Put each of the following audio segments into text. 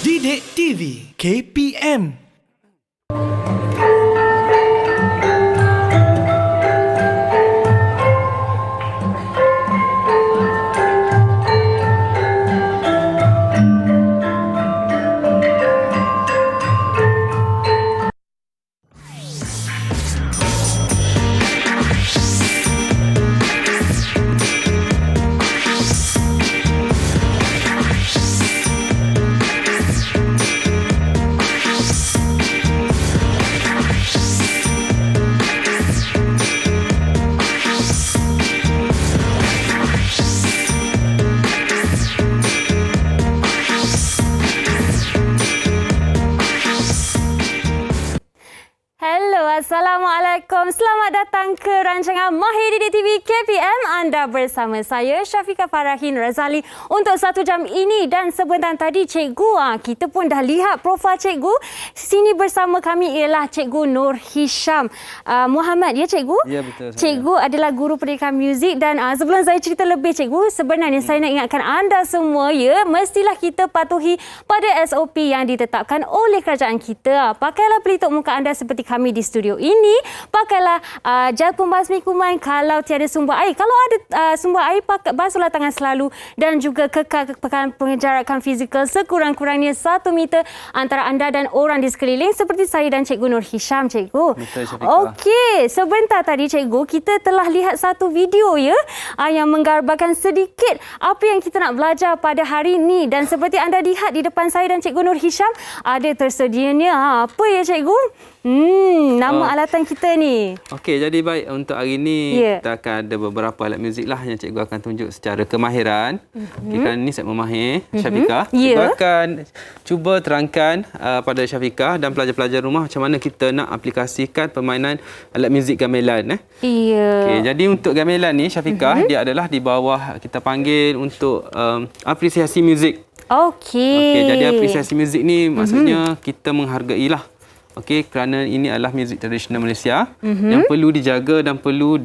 Didik TV KPM. Assalamualaikum. Selamat datang ke rancangan Mahir Didik TV KPM. Anda bersama saya Syafiqah Farahin Razali untuk 1 jam ini, dan sebentar tadi cikgu kita pun dah lihat profil cikgu. Sini bersama kami ialah Cikgu Nur Hisham Muhammad, ya cikgu? Ya, betul. Cikgu adalah guru pendidikan muzik, dan sebelum saya cerita lebih cikgu, sebenarnya saya nak ingatkan anda semua, ya, mestilah kita patuhi pada SOP yang ditetapkan oleh kerajaan kita. Pakailah pelitup muka anda seperti kami di studio ini. Pakailah gel pembasmi kuman kalau tiada sumber air. Kalau ada sumber air, basuhlah tangan selalu, dan juga kekalkan penjarakan fizikal sekurang-kurangnya 1 meter antara anda dan orang di sekeliling, seperti saya dan Cikgu Nur Hisham, cikgu. Betul, Syafiqah. Okey, sebentar tadi cikgu kita telah lihat satu video, ya, yang menggambarkan sedikit apa yang kita nak belajar pada hari ini, dan seperti anda lihat di depan saya dan Cikgu Nur Hisham ada tersedianya apa, ya cikgu? Nama alatan kita ni. Okey, jadi baik, untuk hari ini kita akan ada beberapa alat muzik lah yang cikgu akan tunjuk secara kemahiran. Okay, kerana ni segmen mahir, Syafiqah. Cikgu akan cuba terangkan pada Syafiqah dan pelajar-pelajar rumah macam mana kita nak aplikasikan permainan alat muzik gamelan. Okay, jadi untuk gamelan ni, Syafiqah, dia adalah di bawah kita panggil untuk apresiasi muzik. Okey, jadi apresiasi muzik ni maksudnya kita menghargailah. Okey, kerana ini adalah muzik tradisional Malaysia yang perlu dijaga dan perlu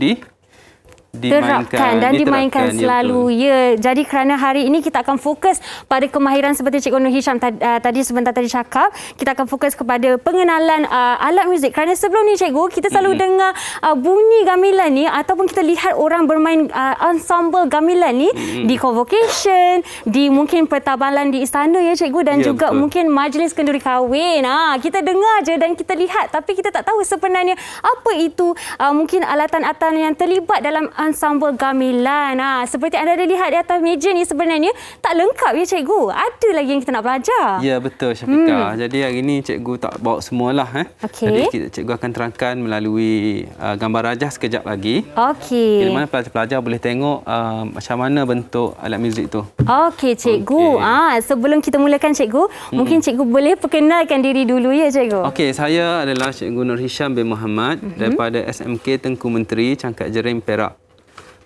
dimainkan selalu. Ya, jadi kerana hari ini kita akan fokus pada kemahiran seperti Cikgu Nur Hisham tadi sebentar tadi cakap, kita akan fokus kepada pengenalan alat muzik. Kerana sebelum ni cikgu, kita selalu dengar bunyi gamelan ni, ataupun kita lihat orang bermain ensemble gamelan ni di convocation, di mungkin pertabalan di istana, ya cikgu, dan juga mungkin majlis kenduri kahwin. Kita dengar je dan kita lihat, tapi kita tak tahu sebenarnya apa itu mungkin alatan-alatan yang terlibat dalam ensemble gamelan. Seperti anda ada lihat di atas meja ni, sebenarnya tak lengkap, ya cikgu. Ada lagi yang kita nak belajar. Ya, betul Syafiqah. Jadi hari ini cikgu tak bawa semualah. Jadi cikgu akan terangkan melalui gambar rajah sekejap lagi. Di mana pelajar-pelajar boleh tengok macam mana bentuk alat muzik tu. Okey cikgu. Sebelum kita mulakan cikgu, mungkin cikgu boleh perkenalkan diri dulu, ya cikgu. Okey, saya adalah Cikgu Nur Hisham bin Muhammad daripada SMK Tengku Menteri, Cangkat Jerim, Perak.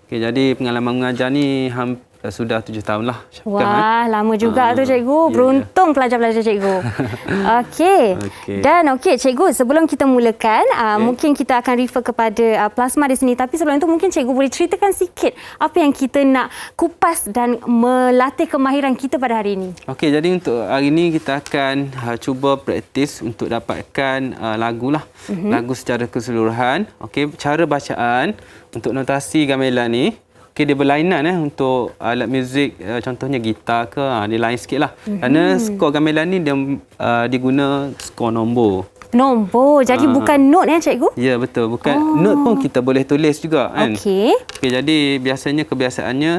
Okey, jadi pengalaman mengajar ni sudah 7 tahun lah. Wah, lama juga tu cikgu. Beruntung pelajar-pelajar cikgu. Okey. Dan cikgu, sebelum kita mulakan, mungkin kita akan refer kepada plasma di sini. Tapi sebelum itu mungkin cikgu boleh ceritakan sikit apa yang kita nak kupas dan melatih kemahiran kita pada hari ini. Okey, jadi untuk hari ini kita akan cuba praktis untuk dapatkan lagu lah. Lagu secara keseluruhan. Okey, cara bacaan untuk notasi gamelan ni. Okey, dia berlainan untuk alat muzik, contohnya gitar ke, dia lain sikit lah. Kerana skor gamelan ni dia diguna skor nombor. Nombor, jadi bukan not, cikgu? Ya, betul. Bukan not pun kita boleh tulis juga, kan? Okey, jadi biasanya kebiasaannya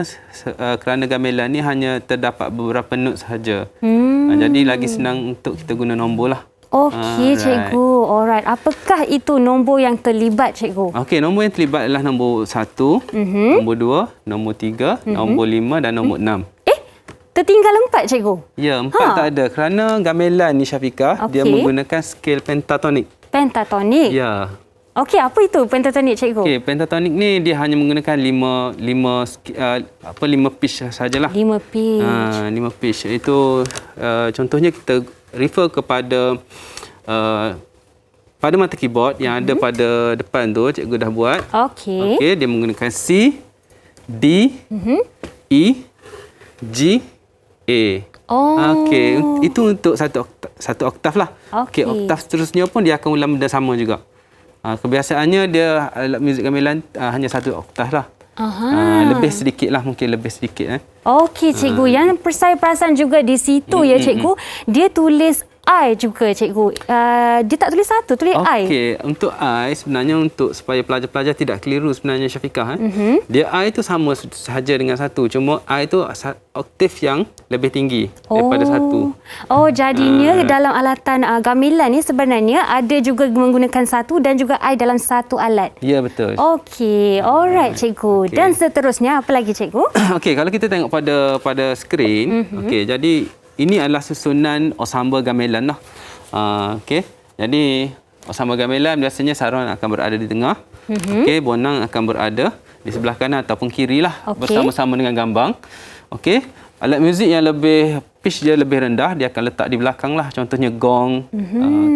kerana gamelan ni hanya terdapat beberapa not sahaja. Jadi lagi senang untuk kita guna nombor lah. Okey, cikgu. Alright. Apakah itu nombor yang terlibat, cikgu? Okey, nombor yang terlibat adalah nombor 1, nombor 2, nombor 3, nombor 5 dan nombor 6. Tertinggal 4, cikgu? Ya, 4 tak ada. Kerana gamelan ni, Syafiqah, dia menggunakan scale pentatonik. Pentatonik? Ya. Okey, apa itu pentatonik, cikgu? Okey, pentatonik ni dia hanya menggunakan 5 pitch sajalah. 5 pitch. 5 pitch. Itu contohnya kita refer kepada pada mata keyboard yang ada pada depan tu, cikgu dah buat. Okey, dia menggunakan C, D, E, G, A. Okey, itu untuk satu oktav lah. Okey, oktav seterusnya pun dia akan ulang benda sama juga. Kebiasaannya dia alat muzik gamelan hanya satu oktav lah. Lebih sedikit lah, mungkin lebih sedikit. Okey, cikgu. Yang saya perasan juga di situ ya, cikgu. Dia tulis I juga, cikgu. Dia tak tulis satu, tulis I. Okey, untuk I sebenarnya untuk supaya pelajar-pelajar tidak keliru sebenarnya Syafiqah. Dia I itu sama sahaja dengan satu. Cuma I itu oktav yang lebih tinggi daripada satu. Jadinya dalam alatan gamelan ni sebenarnya ada juga menggunakan satu dan juga I dalam satu alat. Ya, betul. Okey, alright, cikgu. Dan seterusnya apa lagi, cikgu? Okey, kalau kita tengok pada skrin, okey, jadi ini adalah susunan ensemble gamelan lah. Okey. Jadi ensemble gamelan biasanya saron akan berada di tengah. Okey, bonang akan berada di sebelah kanan ataupun kiri lah, bersama-sama dengan gambang. Okey. Alat muzik yang lebih pitch dia lebih rendah, dia akan letak di belakang lah. Contohnya gong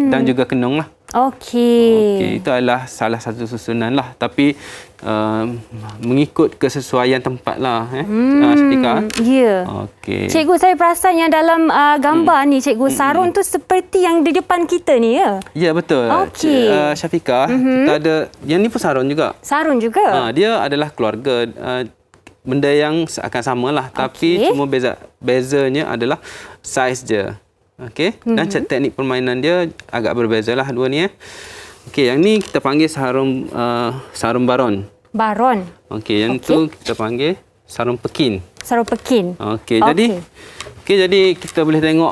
dan juga kenong lah. Okey. Itu adalah salah satu susunan lah. Tapi mengikut kesesuaian tempat lah. Syafiqah. Ya. Okey. Cikgu, saya perasan yang dalam gambar ni, cikgu, sarung tu seperti yang di depan kita ni ya? Ya, betul. Okey. Syafiqah, kita ada, yang ni pun sarung juga. Sarung juga? Dia adalah keluarga. Benda yang akan sama lah. Tapi cuma bezanya adalah saiz je. Okey. Dan teknik permainan dia agak berbeza lah dua ni. Okey, yang ni kita panggil sarung baron. Baron. Okey, yang tu kita panggil sarung pekin. Sarung pekin. Okey, jadi kita boleh tengok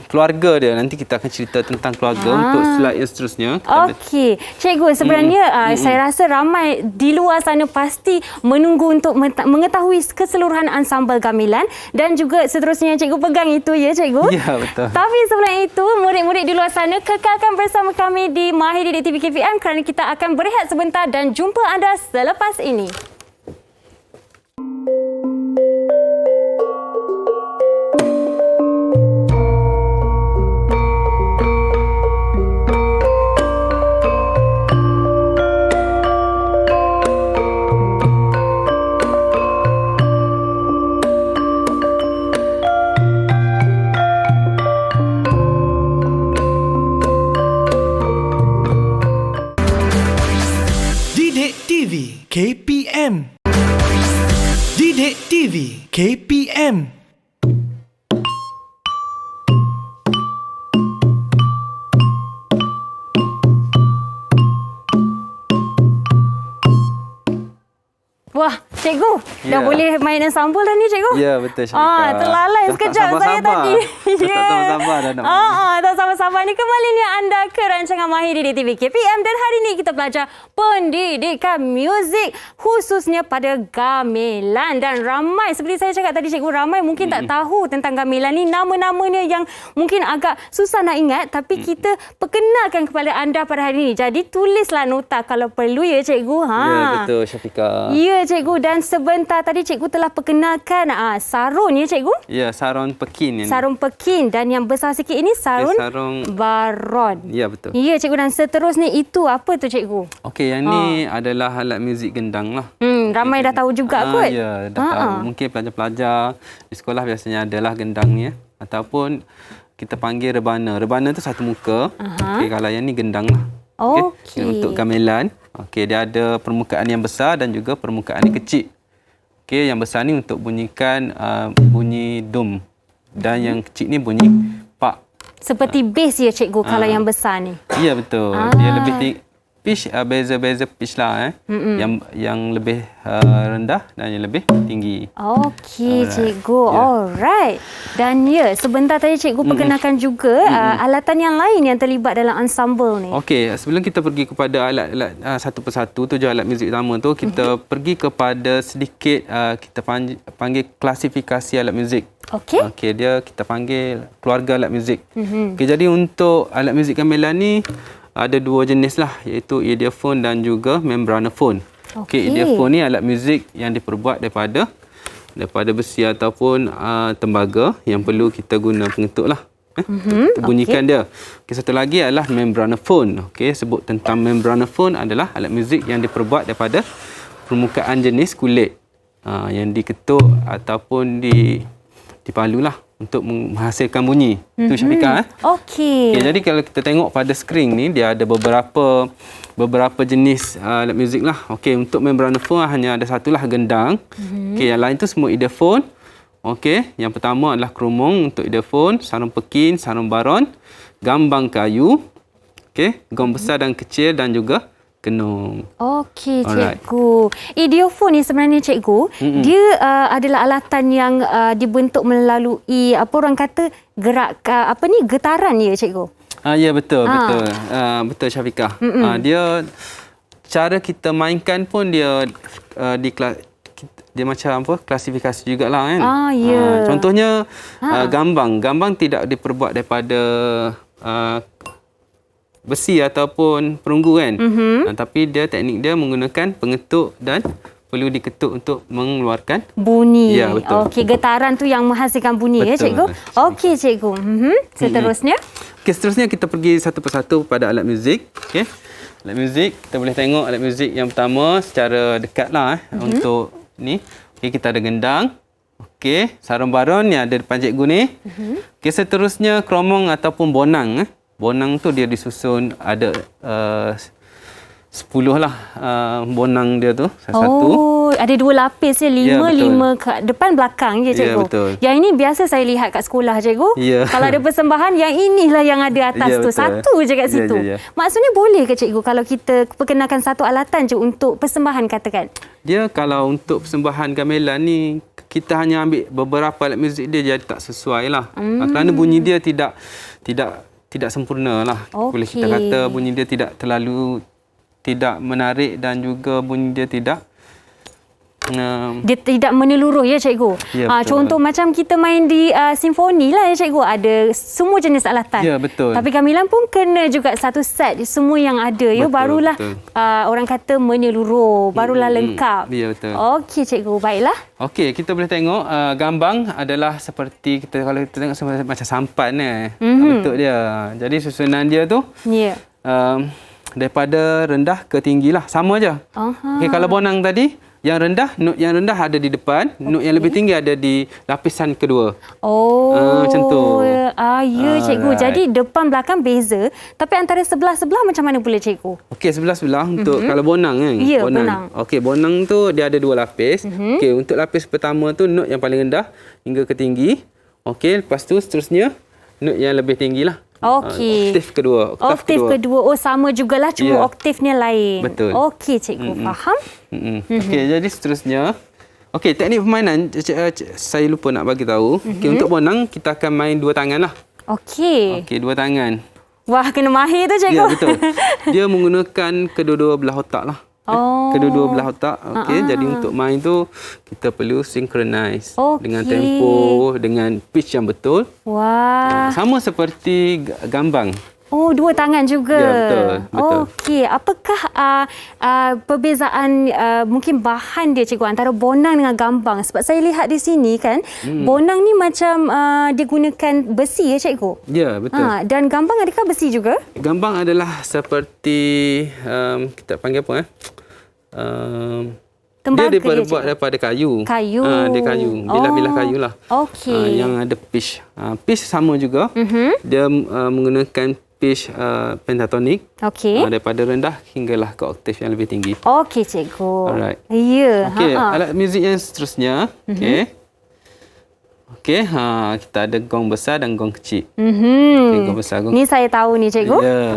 keluarga dia. Nanti kita akan cerita tentang keluarga untuk slide yang seterusnya. Okey. Cikgu, sebenarnya saya rasa ramai di luar sana pasti menunggu untuk mengetahui keseluruhan ansambel gamelan dan juga seterusnya. Cikgu pegang itu ya, cikgu? Ya, betul. Tapi sebelum itu, murid-murid di luar sana kekalkan bersama kami di Mahir di TV KPM kerana kita akan berehat sebentar dan jumpa anda selepas ini. KPM. Didik TV KPM. Wah, cikgu, dah boleh main ensemble dah ni, cikgu? Ya, betul, Syafiqah. Terlalai sekejap saya tadi. Tak sabar dah nak tak sabar-sabar ni. Kembali ni anda ke rancangan Mahir di TV KPM dan hari ni kita belajar pendidikan muzik khususnya pada gamelan. Dan ramai, seperti saya cakap tadi, cikgu, ramai mungkin tak tahu tentang gamelan ni. Nama-namanya yang mungkin agak susah nak ingat, tapi kita perkenalkan kepada anda pada hari ni. Jadi tulislah nota kalau perlu ya, cikgu. Ya, betul, Syafiqah. Ya, cikgu, dan sebentar tadi cikgu telah perkenalkan sarung ya, cikgu? Ya, sarung pekin. Sarung pekin, dan yang besar sikit ini sarung baron. Ya, betul. Ya, cikgu, dan seterusnya itu apa tu, cikgu? Okey, yang ni adalah alat muzik gendang lah. Ramai dah tahu juga kot. Ya, dah tahu. Mungkin pelajar-pelajar di sekolah biasanya adalah gendang ni ya. Ataupun kita panggil rebana. Rebana tu satu muka. Okey, kalau yang ni gendang lah. Okey. Untuk gamelan. Okey, dia ada permukaan yang besar dan juga permukaan yang kecil. Okey, yang besar ni untuk bunyikan bunyi dum. Dan yang kecil ni bunyi pak. Seperti bass ya, cikgu, kalau yang besar ni. Ya, betul. Dia lebih pitch, beza-beza pitch lah. Yang lebih rendah dan yang lebih tinggi. Okey, cikgu. Alright. Dan ya, sebentar tadi cikgu perkenalkan juga alatan yang lain yang terlibat dalam ensemble ni. Okey, sebelum kita pergi kepada alat-alat satu persatu, tujuh alat muzik utama tu, kita pergi kepada sedikit kita panggil klasifikasi alat muzik. Okey. Okey, kita panggil keluarga alat muzik. Okey, jadi untuk alat muzik gamelan ni ada dua jenis lah, iaitu ideophone dan juga membranophone. Okey, ideophone ni alat muzik yang diperbuat daripada besi ataupun tembaga yang perlu kita guna pengetuk lah. Bunyikan dia. Okey, satu lagi adalah membranophone. Okey, sebut tentang membranophone adalah alat muzik yang diperbuat daripada permukaan jenis kulit. yang diketuk ataupun dipalu lah untuk menghasilkan bunyi. Tu Syafiqah. Okey. Okay, jadi kalau kita tengok pada skrin ni, dia ada beberapa jenis alat muzik lah. Okey, untuk membranophone hanya ada satulah, gendang. Okey, yang lain tu semua earphone. Okey, yang pertama adalah kromong untuk earphone, sarung pekin, sarung baron, gambang kayu, okey, gong besar dan kecil dan juga kenong. Okey, cikgu. Idiophone ni sebenarnya cikgu, dia adalah alatan yang dibentuk melalui apa orang kata getaran ya cikgu. Ya betul. Betul Syafiqah. Dia cara kita mainkan pun dia dia macam apa? Klasifikasi jugalah kan. Contohnya gambang. Gambang tidak diperbuat daripada besi ataupun perunggu kan. Tapi teknik dia menggunakan pengetuk dan perlu diketuk untuk mengeluarkan bunyi. Ya, betul. Okey, getaran tu yang menghasilkan bunyi ya cikgu. Okey cikgu. Seterusnya? Okey, seterusnya kita pergi satu persatu pada alat muzik. Okey. Alat muzik, kita boleh tengok alat muzik yang pertama secara dekatlah untuk ni. Okey, kita ada gendang. Okey, sarung baron yang ada depan cikgu ni. Okey, seterusnya kromong ataupun bonang. Bonang tu dia disusun ada 10 lah bonang dia tu satu. Oh, ada 2 lapis ya, 5 kat depan belakang je cikgu. Ya, betul. Yang ini biasa saya lihat kat sekolah cikgu. Ya. Kalau ada persembahan, yang inilah yang ada atas tu. Betul. Satu je kat situ. Maksudnya boleh ke cikgu kalau kita perkenalkan satu alatan je untuk persembahan katakan? Dia kalau untuk persembahan gamelan ni kita hanya ambil beberapa alat muzik dia jadi tak sesuai lah. Kerana bunyi dia tidak sempurna lah. Boleh kita kata bunyi dia tidak menarik dan juga bunyi dia tidak dia tidak menyeluruh ya cikgu. Ya, contoh macam kita main di simfoni lah ya cikgu, ada semua jenis alatan. Ya, betul. Tapi gamelan pun kena juga satu set semua yang ada ya, barulah orang kata menyeluruh, barulah lengkap. Ya, betul. Okey cikgu, baiklah. Okey, kita boleh tengok gambang adalah seperti kalau kita tengok macam sampan bentuk dia. Jadi susunan dia tu daripada rendah ke tinggi lah, sama aja. Okey, kalau bonang tadi not yang rendah ada di depan, not yang lebih tinggi ada di lapisan kedua. Macam tu. Ya cikgu. Jadi depan belakang beza, tapi antara sebelah-sebelah macam mana pula cikgu? Okey, sebelah-sebelah untuk kalau bonang kan. Ya, bonang. Okey, bonang tu dia ada 2 lapis. Okey, untuk lapis pertama tu not yang paling rendah hingga ke tinggi. Okey, lepas tu seterusnya not yang lebih tinggilah. Okey. Oktav kedua. Oh, sama jugalah, cuma oktavnya lain. Betul. Okey cikgu, faham? Okey, jadi seterusnya. Okey, teknik permainan saya lupa nak bagi tahu. Okey, untuk bonang kita akan main 2 tangan lah. Okey. Okey, 2 tangan. Wah, kena mahir tu cikgu. Ya, betul. Dia menggunakan kedua-dua belah otak lah. Kedua-dua belah otak. Okey, jadi untuk main tu kita perlu synchronize dengan tempo, dengan pitch yang betul. Wah. Sama seperti gambang. Oh, 2 tangan juga. Ya, betul. Okey, apakah perbezaan mungkin bahan dia cikgu antara bonang dengan gambang? Sebab saya lihat di sini kan, bonang ni macam digunakan besi ya cikgu? Ya, betul. Dan gambang adakah besi juga? Gambang adalah seperti kita panggil apa Tembaga dia dibuat daripada kayu. Dia kayu. Bilah-bilah kayu lah. Okey. Yang ada pitch. Pitch sama juga. Dia menggunakan pitch pentatonik. Okey. Daripada rendah hinggalah ke oktav yang lebih tinggi. Okey cikgu. Alright. Ya. Okey, alat muzik yang seterusnya. Okey. Okey, kita ada gong besar dan gong kecil. Okay, gong besar, gong. Ni saya tahu ni cikgu. Ya.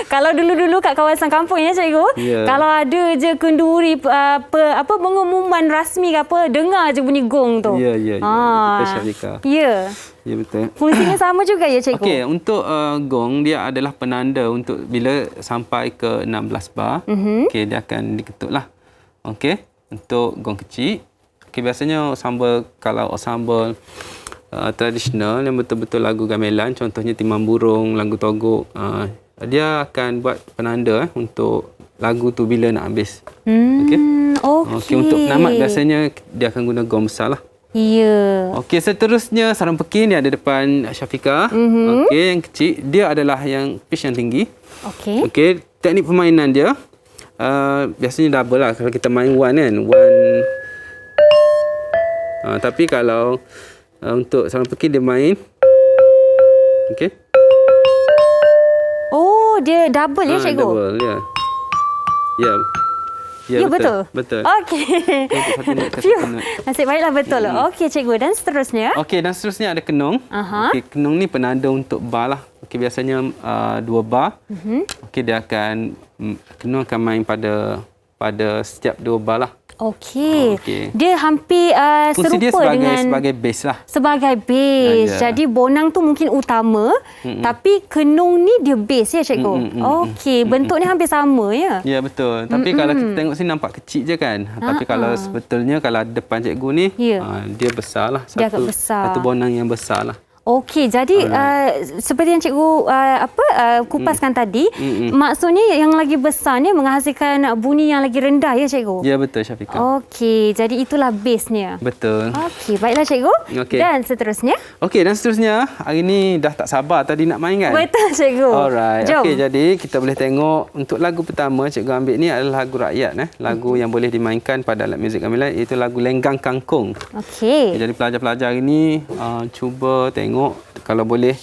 Kalau dulu-dulu kat kawasan kampung ya cikgu, kalau ada je kenduri pengumuman rasmi ke apa, dengar je bunyi gong tu. Ya. Betul Syafiqah. Ya. Ya, betul. Fungsinya sama juga ya cikgu. Okey, untuk gong dia adalah penanda untuk bila sampai ke 16 bar. Okey, dia akan diketuklah. Okey, untuk gong kecil. Okay, biasanya kalau ensemble tradisional yang betul-betul lagu gamelan, contohnya Timbang Burung, lagu Togok, dia akan buat penanda untuk lagu tu bila nak habis. Okey, untuk penamat biasanya dia akan guna gong besar lah. Ya. Okey, seterusnya sarung pekin dia ada depan Syafiqah. Okey, yang kecil dia adalah yang pitch yang tinggi. Okey, teknik permainan dia biasanya double lah kalau kita main one kan. Tapi kalau untuk saluran pekik dia main. Okey. Oh, dia double ya, cikgu? Double, ya. Ya, betul. Betul. Okey. Satu note, satu Phew. note. Nasib baiklah betul. Okey, cikgu. Dan seterusnya? Okey, dan seterusnya ada kenong. Okey, kenong ni penanda untuk bar lah. Okey, biasanya 2 bar. Okey, kenong akan main pada setiap 2 bar lah. Okey. Okey. Dia hampir Fungsi dia serupa dengan sebagai base lah. sebagai base. Ya. Jadi bonang tu mungkin utama, tapi kenong ni dia base ya, cikgu. Okey, bentuknya hampir sama ya. Ya, betul. Tapi kalau kita tengok sini nampak kecil je kan. Tapi kalau sebetulnya kalau depan cikgu ni, Ya. dia besar lah. Dia agak besar. Satu bonang yang besar lah. Okey, jadi seperti yang cikgu kupaskan tadi, maksudnya yang lagi besar ni menghasilkan bunyi yang lagi rendah ya, cikgu? Ya, betul Syafiqah. Okey, jadi itulah base-nya. Betul. Okey, baiklah cikgu. Okey. Dan seterusnya? Okey, dan seterusnya, hari ni dah tak sabar tadi nak main kan? Betul, cikgu. Alright. Jom. Okey, jadi kita boleh tengok untuk lagu pertama cikgu ambil ni adalah lagu rakyat. Lagu yang boleh dimainkan pada alat muzik gamelan, iaitu lagu Lenggang Kangkung. Okey. Jadi pelajar-pelajar hari ni cuba tengok kalau boleh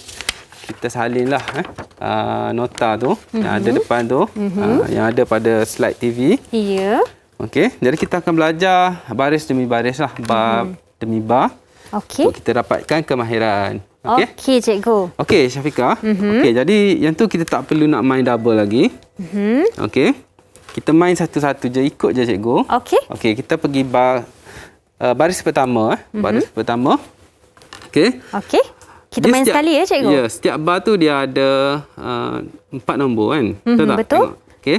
kita salinlah nota tu yang ada depan tu, yang ada pada slide TV. Ya. Okey, jadi kita akan belajar baris demi baris lah, bar demi bar. Okey. Untuk kita dapatkan kemahiran. Okey. Okey, cikgu. Okey, Syafiqah. Okey, jadi yang tu kita tak perlu nak main double lagi. Okey. Kita main satu-satu je, ikut je cikgu. Okey. Okey, kita pergi baris pertama. Baris pertama. Okey. Okey. Kita main sekali ya, cikgu? Ya, setiap bar tu dia ada 4 nombor kan? Betul tak? betul. Tengok. Okey.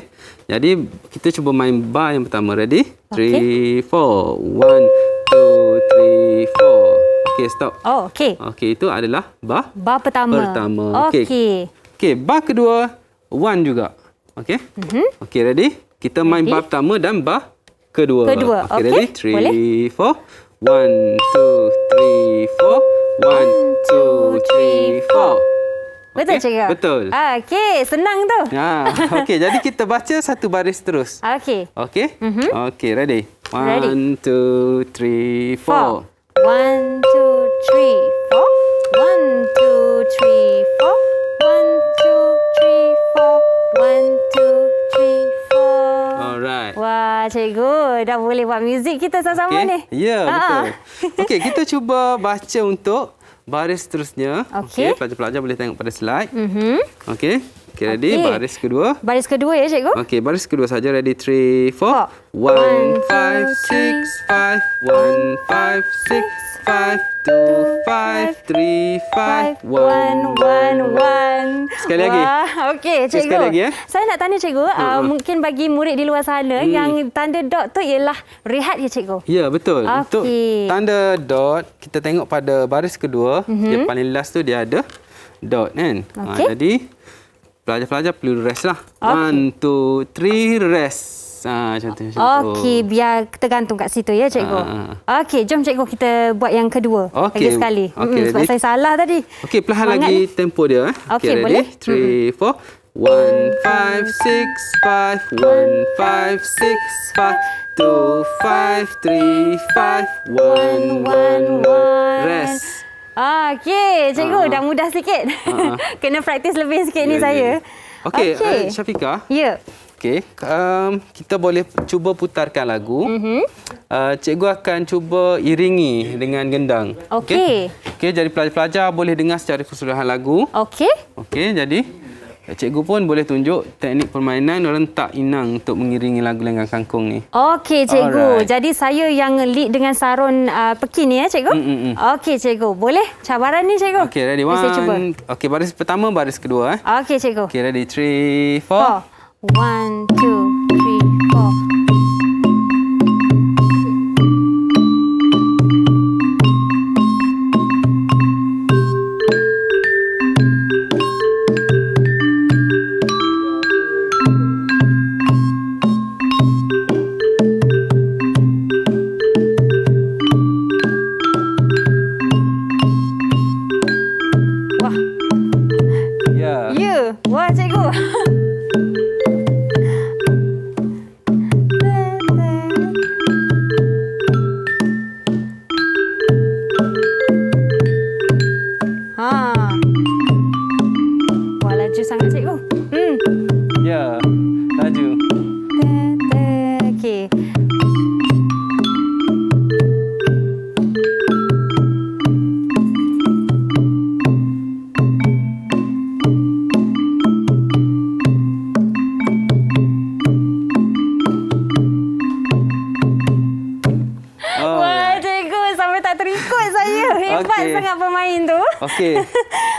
Jadi kita cuba main bar yang pertama. Ready? 3, 4. 1, 2, 3, 4. Okey, stop. Oh, okey. Okey, itu adalah bar Pertama. Okey. Okey, bar kedua 1 juga. Okey. Okey, ready? Kita main bar pertama dan bar kedua. Kedua. Okey, Okey, ready? 3, 4. 1, 2, 3, 4. 1, 2, 3, 4. Betul, cikgu? Betul. Okey, senang tu. Okey, jadi kita baca satu baris terus. Okey. Okey? Okey, ready? Ready. 1, 2, 3, 4. 1, 2, 3, 4. 1, 2, 3, 4. 1, 2, 3, 4. 1, 2, 3, 4. Alright. Wah, cikgu dah boleh buat muzik kita sama-sama ni. Ya, betul. Okey, kita cuba baca untuk baris seterusnya. Okey. Pelajar-pelajar boleh tengok pada slide. Okey. Okey, ready? Okey. Baris kedua. Baris kedua ya, cikgu? Okey, baris kedua saja. Ready? 3, 4. 1, 5, 6, 5. 1, 5, 6, 5. 2, 5, 3, 5. 1, 1, 1. Sekali lagi. Wah, okey, cikgu. Sekali lagi, ya? Saya nak tanya cikgu, mungkin bagi murid di luar sana, yang tanda dot tu ialah rehat ya, cikgu? Ya, betul. Untuk Okey. tanda dot, kita tengok pada baris kedua, dia paling last tu dia ada dot kan. Okey. Jadi pelajar-pelajar perlu rest lah. Okey. 1, 2, 3, rest. Macam tu. Okey, biar tergantung kat situ ya, cikgu. Okey, jom cikgu kita buat yang kedua. Okey. Lagi sekali. Okey, Sebab ready? saya salah tadi. Okey, perlahan Semangat lagi ni. tempo dia. Okey, ready? boleh? 3, 4. 1, 5, 6, 5. 1, 5, 6, 5. 2, 5, 3, 5. 1, 1, 1. Rest. Okey, cikgu dah mudah sikit. Kena praktis lebih sikit ni saya. Okey, Syafiqah. Ya. Okey, kita boleh cuba putarkan lagu. Cikgu akan cuba iringi dengan gendang. Okey. Okey, jadi pelajar-pelajar boleh dengar secara keseluruhan lagu. Okey. Okey, jadi cikgu pun boleh tunjuk teknik permainan rentak inang untuk mengiringi lagu Lenggang Kangkung ni. Okey, cikgu. Alright. Jadi saya yang lead dengan sarun peki ni ya, cikgu? Okey, cikgu. Boleh cabaran ni, cikgu? Okey, ready? Mari saya cuba. Okey, baris pertama, baris kedua. Okey, cikgu. Okey, ready? 3, 4. 1, 2, 3, 4. Wah, Ya. ya. Wah, cikgu. Hebat Okey. sangat pemain tu. Okey.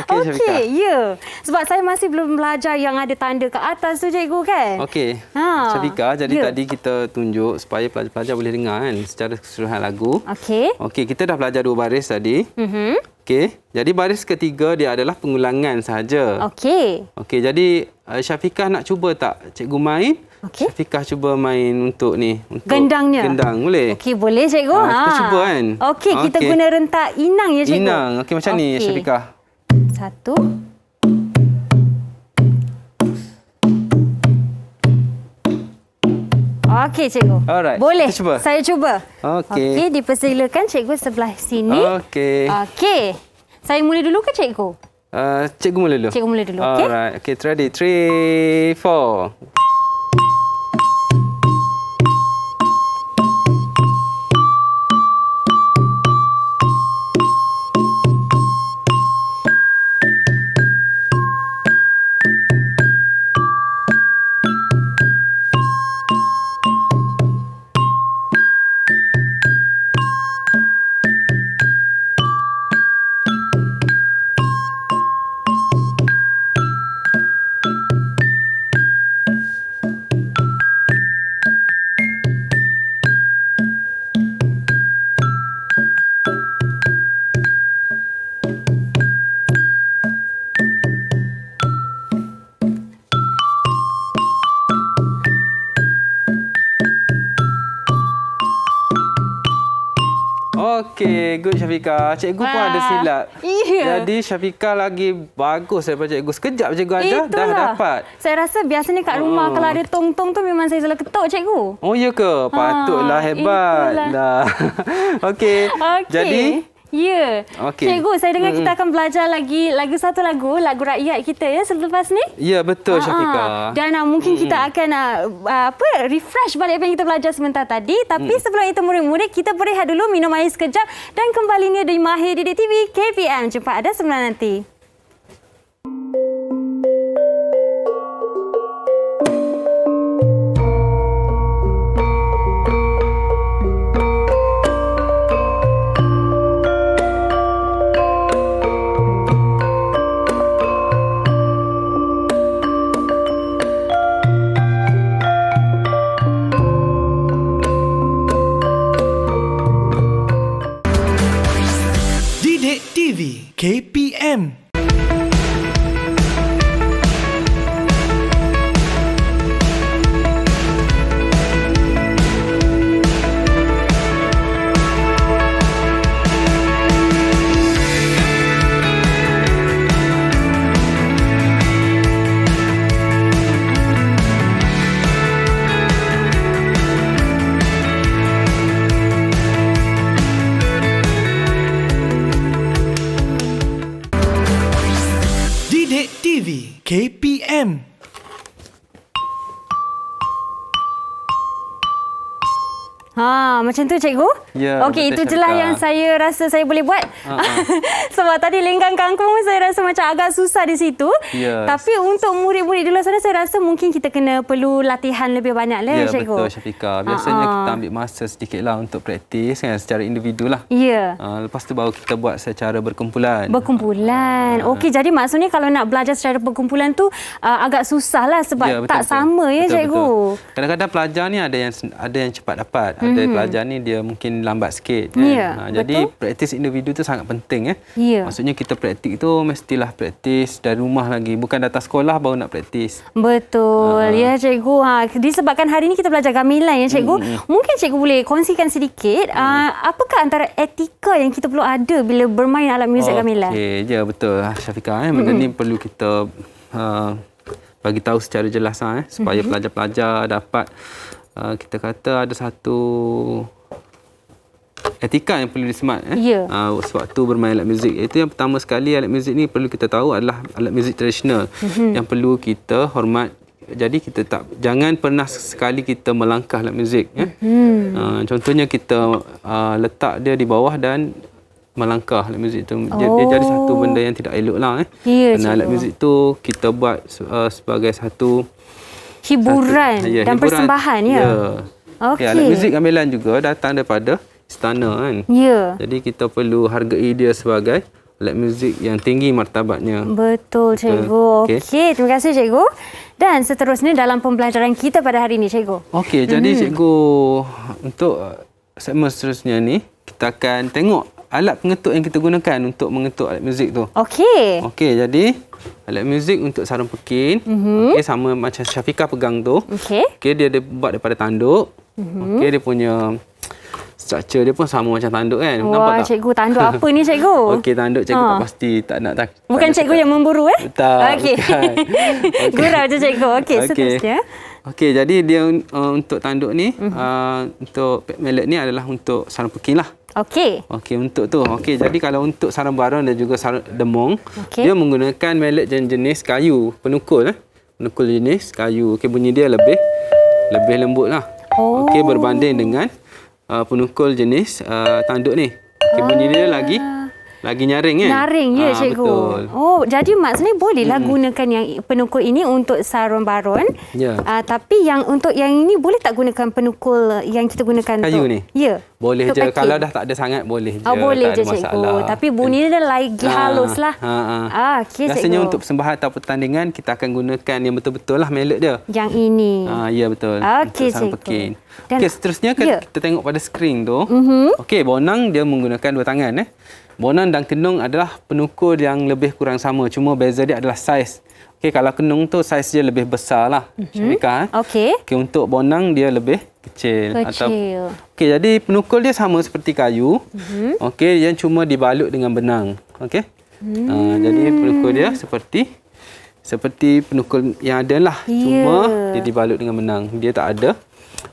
Okey, Syafiqah. Okey, ya. Sebab saya masih belum belajar yang ada tanda ke atas tu cikgu kan? Okey. Ha. Syafiqah, jadi Ya. tadi kita tunjuk supaya pelajar-pelajar boleh dengar kan secara keseluruhan lagu. Okey. Okey, kita dah belajar 2 baris tadi. Okey. Jadi baris ketiga dia adalah pengulangan sahaja. Okey. Okey, jadi Syafiqah nak cuba tak cikgu main? Okey. Syafiqah cuba main untuk ni, untuk Gendangnya. Gendang, boleh? Okey, boleh cikgu. Kita cuba kan? Okey, kita Okey. guna rentak inang ya cikgu. Inang. Okey, macam ni Okey. Syafiqah. 1. Okey cikgu. Alright, Boleh. kita cuba. Saya cuba. Okey. Okey, dipersilakan cikgu sebelah sini. Okey. Okey. Saya mula dulu ke cikgu? Cikgu mula dulu. Cikgu mula dulu, okey? Alright. Okey, ready. 3, 4. Okey, good Syafiqah. Cikgu pun ada silap. iya. Jadi Syafiqah lagi bagus daripada cikgu. Sekejap cikgu ajar dah dapat. Saya rasa biasanya kat rumah kalau ada tong-tong tu memang saya selalu ketuk cikgu. Oh ya ke? Patutlah hebat. itulah. Dah. Okey. Okey. Jadi ya. Okey. Cikgu, saya dengar kita akan belajar lagi satu lagu rakyat kita ya selepas ni. ya betul Syafiqah. Dan mungkin kita akan refresh balik apa yang kita belajar sebentar tadi. Tapi sebelum itu murid-murid, kita berehat dulu, minum air sekejap dan kembali ni di Mahir Didik TV KPM. Jumpa ada sebelah nanti. Didik TV KPM. Didik TV KPM. Macam tu cikgu? Ya, Okey, itu betul, je lah Syafiqah. yang saya rasa saya boleh buat. Sebab tadi lenggang kangkung saya rasa macam agak susah di situ. Ya. Tapi untuk murid-murid di luar sana saya rasa mungkin kita kena perlu latihan lebih banyak lah Ya cikgu. betul Syafiqah. Biasanya kita ambil masa sedikitlah untuk praktis kan secara individu lah. Ya. Lepas tu baru kita buat secara berkumpulan. Berkumpulan. Okey, jadi maksudnya kalau nak belajar secara berkumpulan tu agak susah lah sebab Ya, betul, tak betul. sama ya Betul, cikgu. betul. Kadang-kadang pelajar ni ada yang cepat dapat, ada pelajar ni dia mungkin lambat sikit kan. Ya, Jadi betul. praktis individu tu sangat penting Ya. Maksudnya kita praktik tu mestilah praktis dari rumah lagi, bukan datang sekolah baru nak praktis. Betul. Ya cikgu. Disebabkan hari ini kita belajar gamelan ya cikgu. Mungkin cikgu boleh kongsikan sedikit apakah antara etika yang kita perlu ada bila bermain alat muzik gamelan? Okey, ya betul Syafiqah. Benda ni perlu kita bagi tahu secara jelas supaya pelajar-pelajar dapat kita kata ada satu etika yang perlu disemat Ya. sewaktu bermain alat muzik. Itu yang pertama sekali, alat muzik ni perlu kita tahu adalah alat muzik tradisional yang perlu kita hormat. Jadi kita jangan pernah sekali kita melangkah alat muzik contohnya kita letak dia di bawah dan melangkah alat muzik tu. Dia jadi satu benda yang tidak elok lah Ya, kerana alat cikgu. muzik tu kita buat sebagai satu Hiburan dan hiburan. persembahan ya. Ya. Okey. Alat muzik gamelan juga datang daripada istana kan. Ya. Jadi kita perlu hargai dia sebagai alat muzik yang tinggi martabatnya. Betul, cikgu. Okey. Okey, terima kasih, cikgu. Dan seterusnya dalam pembelajaran kita pada hari ini, cikgu. Okey, jadi cikgu untuk segmen seterusnya ni kita akan tengok alat pengetuk yang kita gunakan untuk mengetuk alat muzik tu. Okey. Okey, jadi alat muzik untuk sarung pekin, okey, sama macam Syafiqah pegang tu. Okey. Okey, dia buat daripada tanduk. Okey, dia punya struktur dia pun sama macam tanduk kan. Nampak Wah, tak? cikgu, tanduk apa ni, cikgu? Okey, tanduk cikgu tak pasti tak nak tak. Bukan tak cikgu yang memburu, Tak. Okey. bukan. Gurau je, cikgu. Okey, seterusnya. Okey, jadi dia untuk tanduk ni, untuk mallet ni adalah untuk sarung pekin lah. Okey. Okey, untuk tu. Okey, jadi kalau untuk sarung baron dan juga sarung demong, Okey. dia menggunakan mallet jenis kayu, penukul. Penukul jenis kayu. Okey, bunyi dia lebih lembut lah. Oh. Okey, berbanding dengan penukul jenis tanduk ni. Okey, bunyi dia lagi nyaring kan? Nyaring, ya, cikgu. Betul. Oh, jadi maksudnya bolehlah gunakan yang penukul ini untuk sarung baron. Ya. Tapi yang untuk yang ini boleh tak gunakan penukul yang kita gunakan Kayu untuk? ni? Ya. Boleh untuk je. packing. Kalau dah tak ada sangat, boleh je. Boleh tak je, ada cikgu. masalah. Tapi bunyi dia lagi halus lah. Okey, Biasanya cikgu. untuk persembahan atau pertandingan, kita akan gunakan yang betul-betul lah mallet dia. Yang ini. Ya, betul. Okey, Untuk sarung cikgu. pekin. Dan- Okey, seterusnya Ya. kita tengok pada skrin tu. Okey, bonang dia menggunakan dua tangan. Bonang dan kenung adalah penukul yang lebih kurang sama. Cuma beza dia adalah saiz. Okey, kalau kenung tu saiz dia lebih besar lah. Syarika. Okey. Okey, untuk bonang dia lebih kecil. Kecil. Okey, jadi penukul dia sama seperti kayu. Okey, yang cuma dibalut dengan benang. Okey. Jadi penukul dia seperti penukul yang ada lah. Cuma dia dibalut dengan benang. Dia tak ada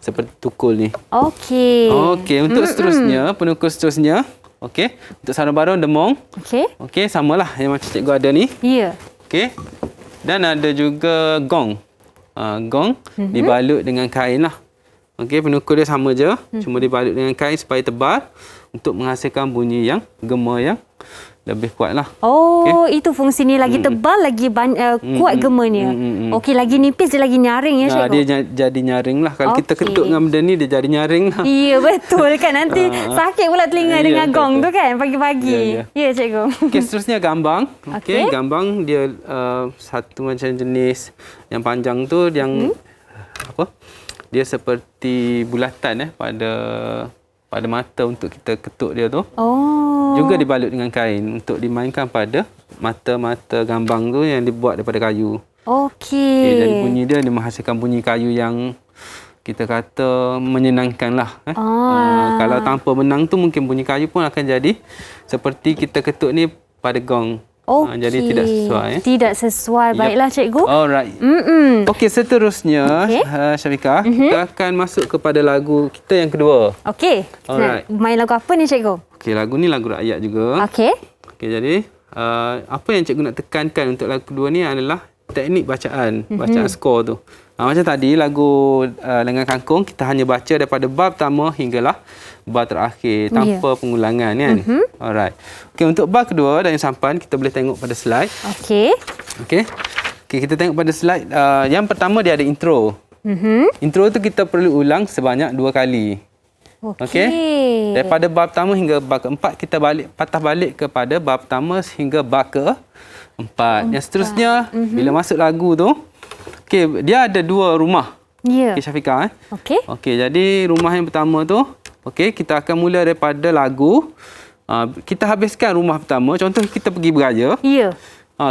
seperti tukul ni. Okey. Okey, untuk seterusnya, penukul seterusnya. Okey, untuk sarung baron demong. Okey. Okey, samalah yang macam cikgu ada ni. Ya. Okey. Dan ada juga gong. Gong dibalut dengan kain lah. Okey, penukul dia sama je. Cuma dibalut dengan kain supaya tebal untuk menghasilkan bunyi yang gema yang lebih kuat lah. Oh, itu fungsi ni lagi tebal, lagi kuat gemanya. Okey, lagi nipis dia lagi nyaring ya, cikgu. Dia jadi nyaring lah. Kalau kita ketuk dengan benda ni, dia jadi nyaring lah. Ya, betul kan. Nanti sakit pula telinga dengan betul, gong betul. tu kan pagi-pagi. Ya, cikgu. Okey, seterusnya gambang. Okey, Okey. gambang dia satu macam jenis yang panjang tu yang apa? Dia seperti bulatan pada mata untuk kita ketuk dia tu. Oh. Juga dibalut dengan kain untuk dimainkan pada mata-mata gambang tu yang dibuat daripada kayu. Okey. Okay, jadi bunyi dia menghasilkan bunyi kayu yang kita kata menyenangkan lah. Kalau tanpa benang tu mungkin bunyi kayu pun akan jadi seperti kita ketuk ni pada gong. Okey. Jadi tidak sesuai. Tidak sesuai. Baiklah, cikgu. Alright. Okey, seterusnya Syafiqah, kita akan masuk kepada lagu kita yang kedua. Okey. Alright. Main lagu apa ni, cikgu? Okey, lagu ni lagu rakyat juga. Okey. Okey, jadi apa yang cikgu nak tekankan untuk lagu kedua ni adalah teknik bacaan, bacaan skor tu. Macam tadi lagu Lengan Kangkung, kita hanya baca daripada bab pertama hinggalah bab terakhir tanpa pengulangan kan. Alright. Okey, untuk bab kedua dan yang sampan kita boleh tengok pada slide. Okey. Okey. Okey, kita tengok pada slide. Yang pertama dia ada intro. Intro tu kita perlu ulang sebanyak 2 kali. Okey. Daripada bab pertama hingga bab keempat, kita patah balik kepada bab pertama hingga bab keempat. Yang seterusnya, bila masuk lagu tu, okey, dia ada 2 rumah. Ya. Okey, Syafiqah. Okey. Okey, jadi rumah yang pertama tu, okey, kita akan mula daripada lagu. Kita habiskan rumah pertama. Contoh kita pergi beraya. Ya.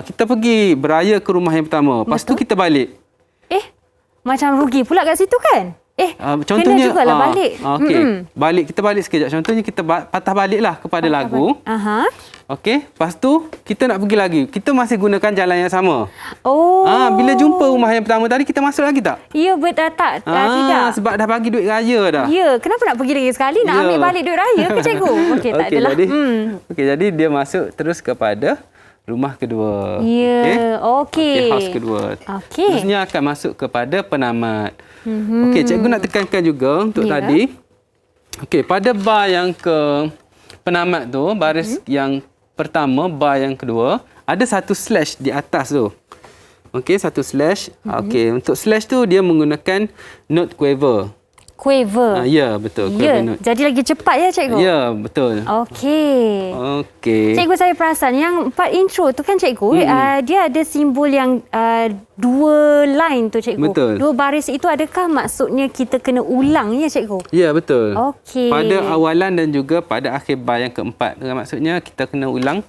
Kita pergi beraya ke rumah yang pertama. Lepas tu kita balik. Macam rugi pula kat situ kan? Contohnya, kena jugalah balik. Okey. Kita balik sekejap. Contohnya kita patah baliklah kepada lagu. Aha. Okey. Lepas tu kita nak pergi lagi. Kita masih gunakan jalan yang sama. Oh. Bila jumpa rumah yang pertama tadi, kita masuk lagi tak? Ya, tak. Tidak. Sebab dah bagi duit raya dah. Ya, kenapa nak pergi lagi sekali? Nak ambil balik duit raya ke, cikgu? Okey, tak adalah. Jadi dia masuk terus kepada rumah kedua. Ya, okey. House kedua. Okey. Terusnya akan masuk kepada penamat. Okey, cikgu nak tekankan juga untuk tadi. Okey, pada bar yang ke penamat tu, baris yang pertama, bar yang kedua, ada satu slash di atas tu. Okey, satu slash. Okey, untuk slash tu dia menggunakan note quaver. Quaver. Ya, betul. Ya, Quaver note. jadi lagi cepat ya cikgu? Ya, betul. Okey. Okey. Cikgu, saya perasan yang part intro tu kan cikgu, dia ada simbol yang 2 line tu cikgu. Betul. 2 baris itu, adakah maksudnya kita kena ulang ya cikgu? Ya, betul. Okey. Pada awalan dan juga pada akhir bar yang keempat. Maksudnya kita kena ulang.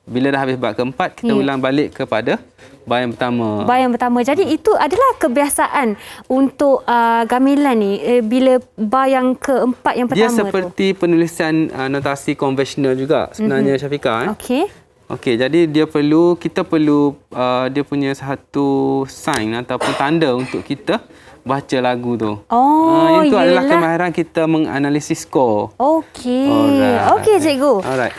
Bila dah habis bar keempat, kita ulang balik kepada bar yang pertama. Bar yang pertama. Jadi itu adalah kebiasaan untuk gamelan ni bila bar yang keempat yang Dia pertama tu. seperti penulisan notasi konvensional juga sebenarnya, Syafiqah. Okey. Okey, jadi kita perlu dia punya satu sign ataupun tanda untuk kita baca lagu tu. Oh, itu adalah yelah. kemahiran kita menganalisis skor. Okey. Alright. Okey cikgu. Alright.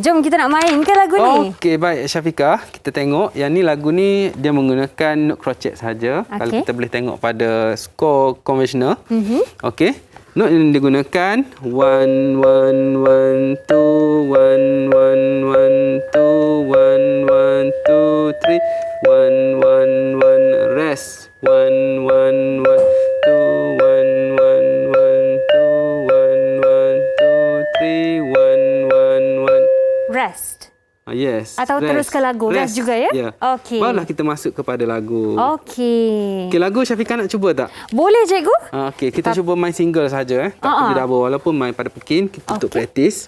Jom kita nak mainkan lagu ni. Okey, baik Syafiqah. Kita tengok yang ni, lagu ni dia menggunakan note crochet saja. Okey. Kalau kita boleh tengok pada skor konvensional. Okey. Note yang digunakan 1 1 1 2 1 1 1 2 1 1 2 3 1 1 1 rest 1 1 1 2 1 1 1 2 1 1 2 3 1 1 1 Rest. Yes. Atau teruskan lagu. Rest juga ya? Ya. Okey. Barulah kita masuk kepada lagu. Okey. Okey, lagu Syafiqah nak cuba tak? Boleh cikgu? Okey, kita cuba main single saja. Tak pergi double. Walaupun main pada pekin, kita untuk praktis.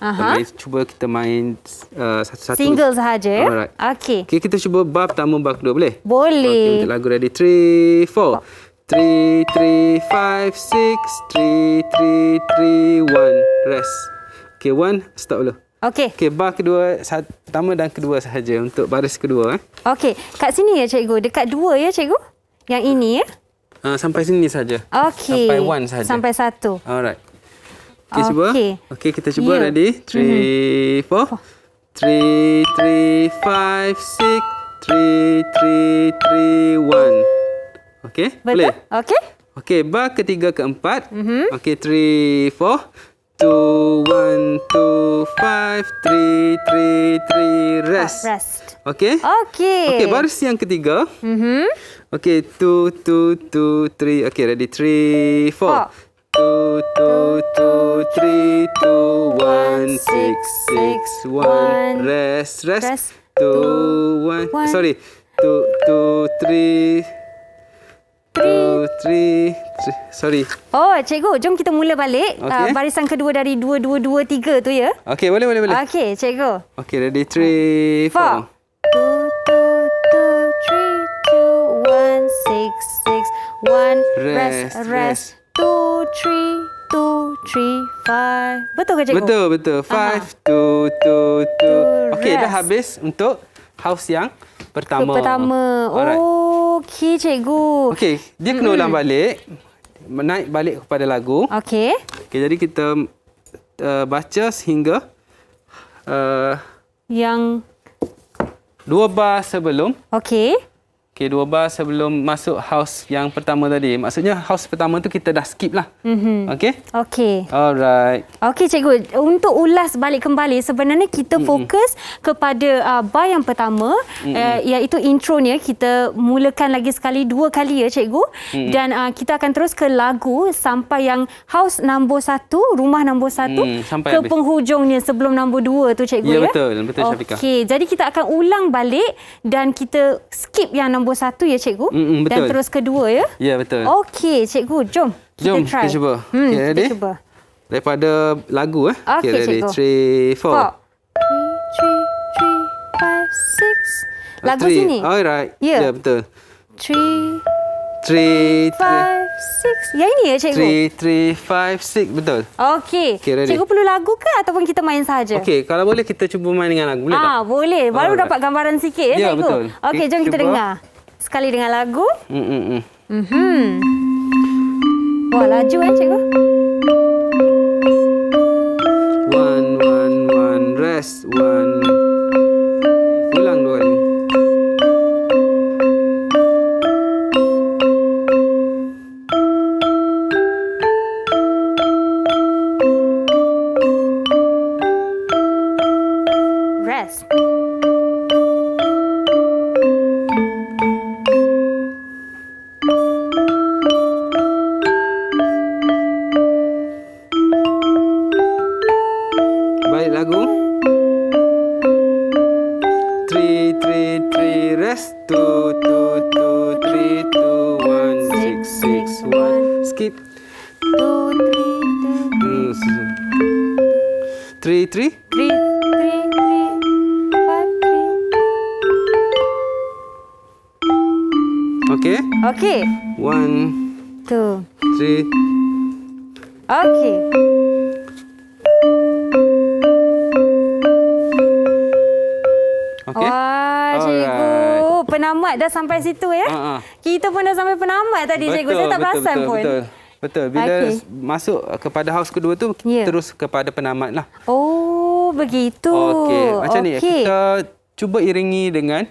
Cuba kita main satu-satu. Single sahaja ya? Alright. Okey. Okey, kita cuba bar pertama, bar kedua. Boleh? Boleh. Okey, untuk lagu ready. 3, 4. 3, 3, 5, 6. 3, 3, 3, 1. Rest. Okey, 1. Stop dulu. Okey. Okey, bar kedua, pertama dan kedua sahaja untuk baris kedua. Okey. Kat sini ya cikgu? Dekat 2 ya cikgu? Yang ini ya? Sampai sini saja. Okey. Sampai 1 saja. Sampai 1. Alright. Okey, cuba. Okey. Okey, kita cuba. Ya. Ready? 3, 4. 3, 3, 5, 6. 3, 3, 3, 1. Okey, Betul? boleh? Okey. Okey, bar ketiga, keempat. Okey, 3, 4. 2, 1, 2, 5, 3, 3, 3, rest. Rest. Okey? Okey. Okey, baris yang ketiga. Okey, 2, 2, 2, 3. Okey, ready? 3, 4. 2, 2, 2, 3, 2, 1, 6, 6, 1. Rest. 2, 1. Sorry. 2, 3. 2, 3. Sorry. Oh, cikgu, jom kita mula balik. Okey. Barisan kedua dari 2, 2, 2, 3 tu ya? Okey, boleh. Okey, cikgu. Okey, ready? 3, 4. 2, 2, 2, 3, 2, 1, 6, 6, 1. Rest. 2, 3, 2, 3, 5. Betul ke cikgu? Betul. 5, 2, 2, 2. Okey, dah Rest. habis untuk house yang pertama. Alright. Okey, cikgu. Okey, dia kena ulang balik. Naik balik kepada lagu. Okey. Okey, jadi kita baca sehingga Yang 2 bar sebelum. okey. Okey, 2 bar sebelum masuk house yang pertama tadi. Maksudnya house pertama tu kita dah skip lah. Okey? Okey. Alright. Okey cikgu, untuk ulas balik kembali sebenarnya kita fokus kepada bar yang pertama iaitu intronya. Kita mulakan lagi sekali 2 kali ya cikgu. Dan kita akan terus ke lagu sampai yang house nombor 1, rumah nombor 1 sampai ke habis. penghujungnya sebelum nombor 2 tu cikgu ya. Ya, betul Syafiqah. Okey, jadi kita akan ulang balik dan kita skip yang nombor 1 ya cikgu. Dan betul. terus kedua ya. Ya, betul. Okey cikgu, jom kita Jom try. kita cuba. Okey, kita ready? cuba. Daripada lagu Okey, ready? cikgu. 3, 4. 3, 4, 5, 6. Lagu sini. Alright. Ya. Ya, betul. 3, 3, 5, 6. Yang ini ya cikgu? 3, 5, 6. Betul. Okey. Okey, ready? Cikgu perlu lagu ke ataupun kita main saja? Okey, kalau boleh kita cuba main dengan lagu. Boleh tak? Boleh. Baru Alright. dapat gambaran sikit ya Ya, cikgu. betul. Okey, jom kita cuba. dengar. Sekali dengan lagu. Wah, laju cikgu. 1, 1, 1. Rest. 1. Ulang 2 kali. Rest. lagu. 3, 3, 3, rest. 2, 2, 2, 3, 2, 1, 6, 6, 1. Skip. 2, 3, 3, 3. 3, 3, 5, 3. Okay. Okey. 1, 2. 3. Okey. Okay. Wah, cikgu. Penamat dah sampai situ ya. Kita pun dah sampai penamat tadi, cikgu. Saya tak perasan pun. Betul. Bila masuk kepada house kedua tu, terus kepada penamat lah. Oh, begitu. Okey. Macam ni, kita cuba iringi dengan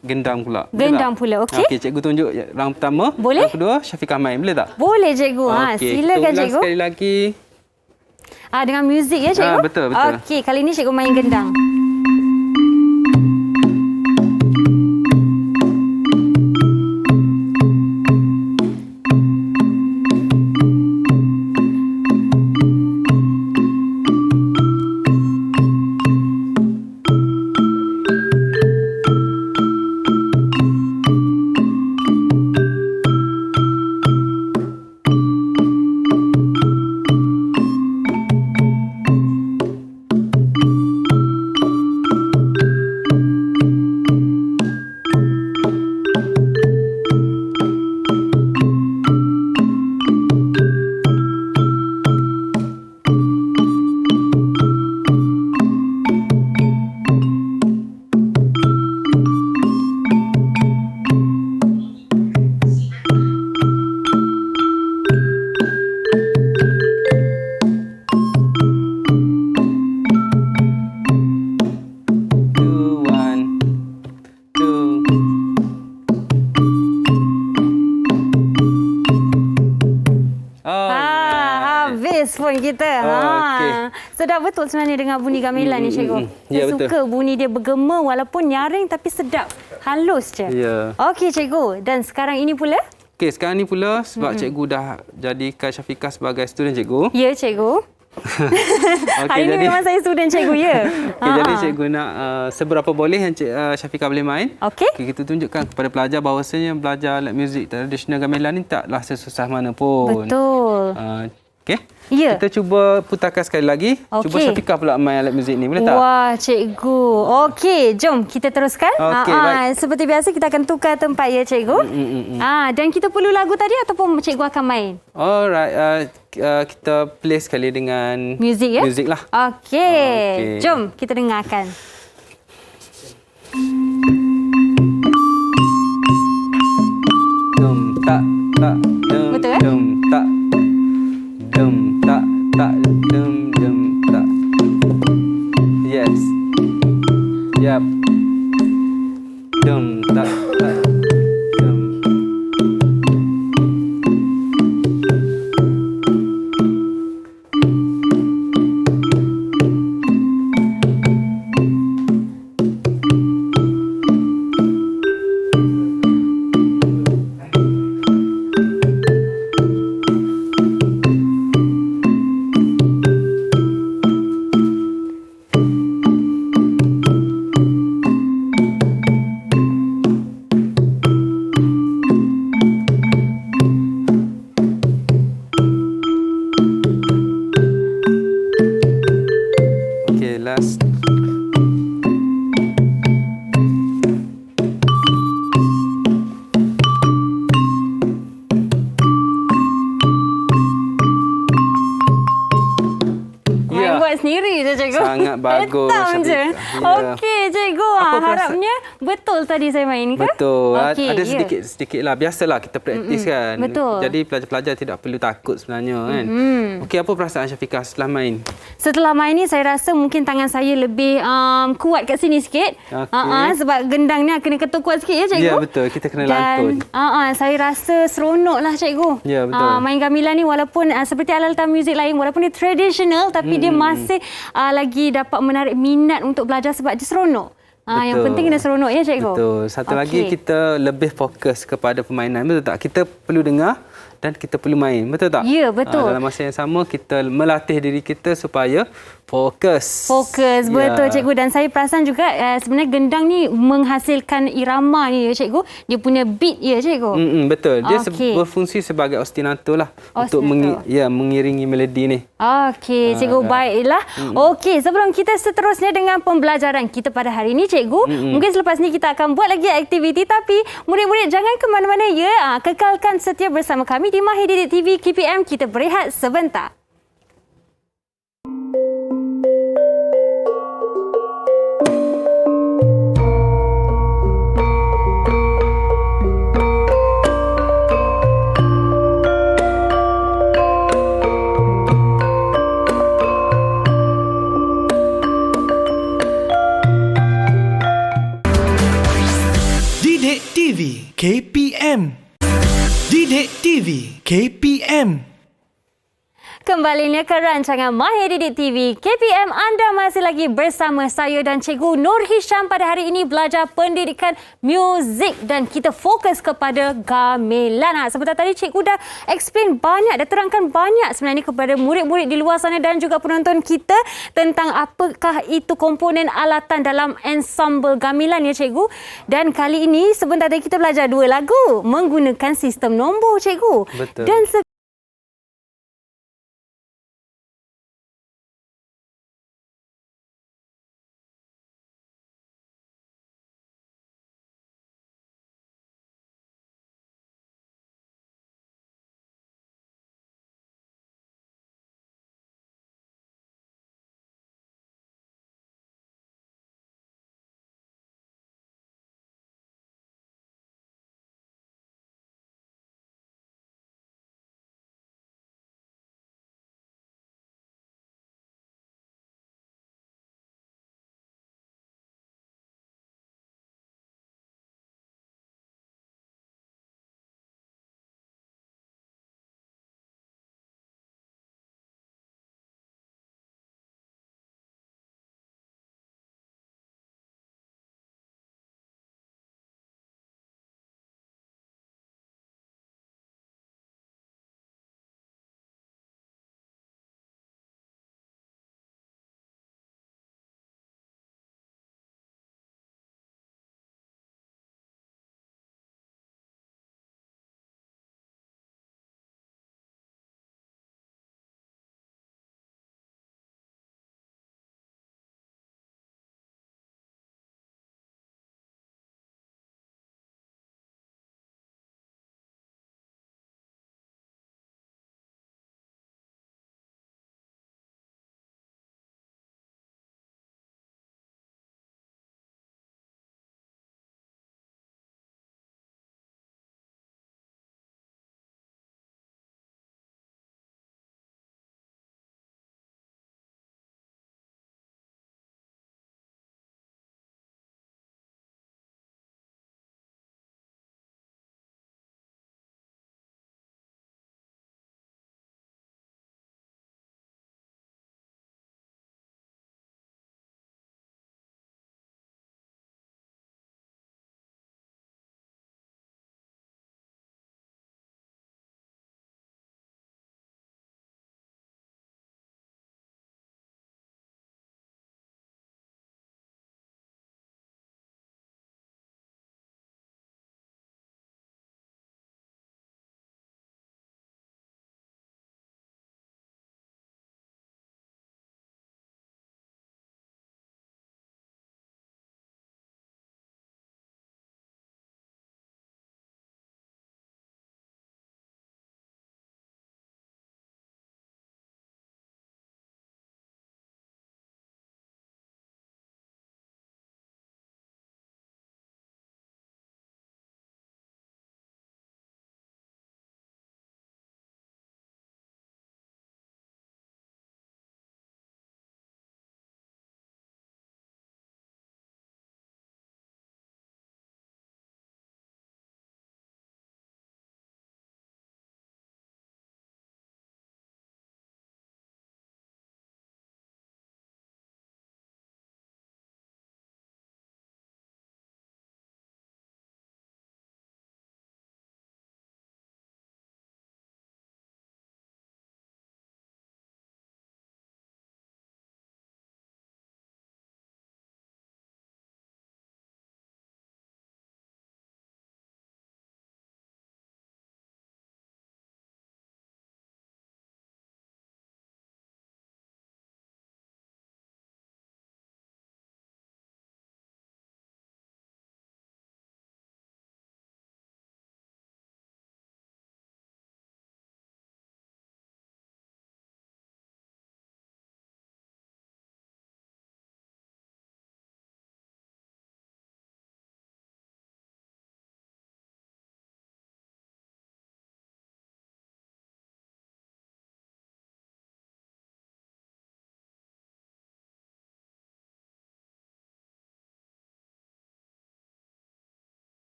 gendang pula. Gendang pula, okey. Okey, cikgu tunjuk yang pertama. Boleh? Yang kedua, Syafiqah main. Boleh tak? Boleh, cikgu. Okey, Silakan, kita ulang cikgu. sekali lagi. Dengan muzik ya, cikgu? Betul. Okey, kali ini cikgu main gendang. Phone kita. Sedap betul sebenarnya dengan bunyi gamelan ni, cikgu. Saya suka bunyi dia bergema walaupun nyaring tapi sedap. Halus je. Okey, cikgu. Dan sekarang ini pula? Okey, sekarang ni pula sebab cikgu dah jadikan Syafiqah sebagai student cikgu. Ya, cikgu. Hari ini memang saya student cikgu, ya. Jadi cikgu nak seberapa boleh yang Syafiqah boleh main. Okey. Kita tunjukkan kepada pelajar bahawasanya belajar alat muzik tradisional gamelan ni taklah sesusah mana pun. Betul. Okey. Ya. Kita cuba putarkan sekali lagi. Cuba Syafiqah pula main alat muzik ni. Boleh tak? Wah, cikgu. Okey, jom kita teruskan. Okey, baik. Seperti biasa kita akan tukar tempat ya, cikgu. Dan kita perlu lagu tadi ataupun cikgu akan main? Alright. Kita play sekali dengan muzik ya? Muzik lah. Okey. Jom kita dengarkan. Dum tak tak dum. Betul, dum tak dum tak tak dum dum tak. Yes. Yep. Dum tak tak dum. Last. Main buat sendiri je, cikgu. Sangat bagus. Hitam je. Okey, cikgu. Harapnya betul tadi saya main ke? Betul. Ada sedikit lah. Biasalah kita praktis kan. Betul. Jadi pelajar-pelajar tidak perlu takut sebenarnya kan. Okey, apa perasaan Syafiqah setelah main? Setelah main ni saya rasa mungkin tangan saya lebih kuat kat sini sikit. Sebab gendang ni kena ketuk kuat sikit ya, cikgu. Ya, betul. Kita kena lantun. Saya rasa seronok lah, cikgu. Ya, betul. Main gamelan ni walaupun seperti alat-alat muzik lain, walaupun dia tradisional tapi dia masih lagi dapat menarik minat untuk belajar sebab dia seronok. Yang penting kena seronok ya, cikgu. Betul. Satu lagi kita lebih fokus kepada permainan. Betul tak? Kita perlu dengar dan kita perlu main. Betul tak? Ya, betul. Dalam masa yang sama, kita melatih diri kita supaya fokus. Fokus, betul cikgu. Dan saya perasan juga sebenarnya gendang ni menghasilkan irama ni ya cikgu. Dia punya beat ya cikgu. Betul. Dia Okey. berfungsi sebagai ostinato lah untuk Ostinato. mengiringi melodi ni. Okey, cikgu baiklah. Okey, sebelum kita seterusnya dengan pembelajaran kita pada hari ini cikgu, mungkin selepas ni kita akan buat lagi aktiviti, tapi murid-murid jangan ke mana-mana ya. Kekalkan setia bersama kami di Mahir Didik TV KPM. Kita berehat sebentar. Didik TV KPM. Didik TV KPM. Kembalinya ke rancangan Mahir Didik TV KPM. Anda masih lagi bersama saya dan Cikgu Nur Hisham. Pada hari ini belajar pendidikan muzik dan kita fokus kepada gamelan. Sebentar tadi Cikgu dah explain banyak, dah terangkan banyak sebenarnya kepada murid-murid di luar sana dan juga penonton kita tentang apakah itu komponen alatan dalam ensemble gamelan ya Cikgu. Dan kali ini sebentar tadi kita belajar 2 lagu menggunakan sistem nombor Cikgu. Betul. Dan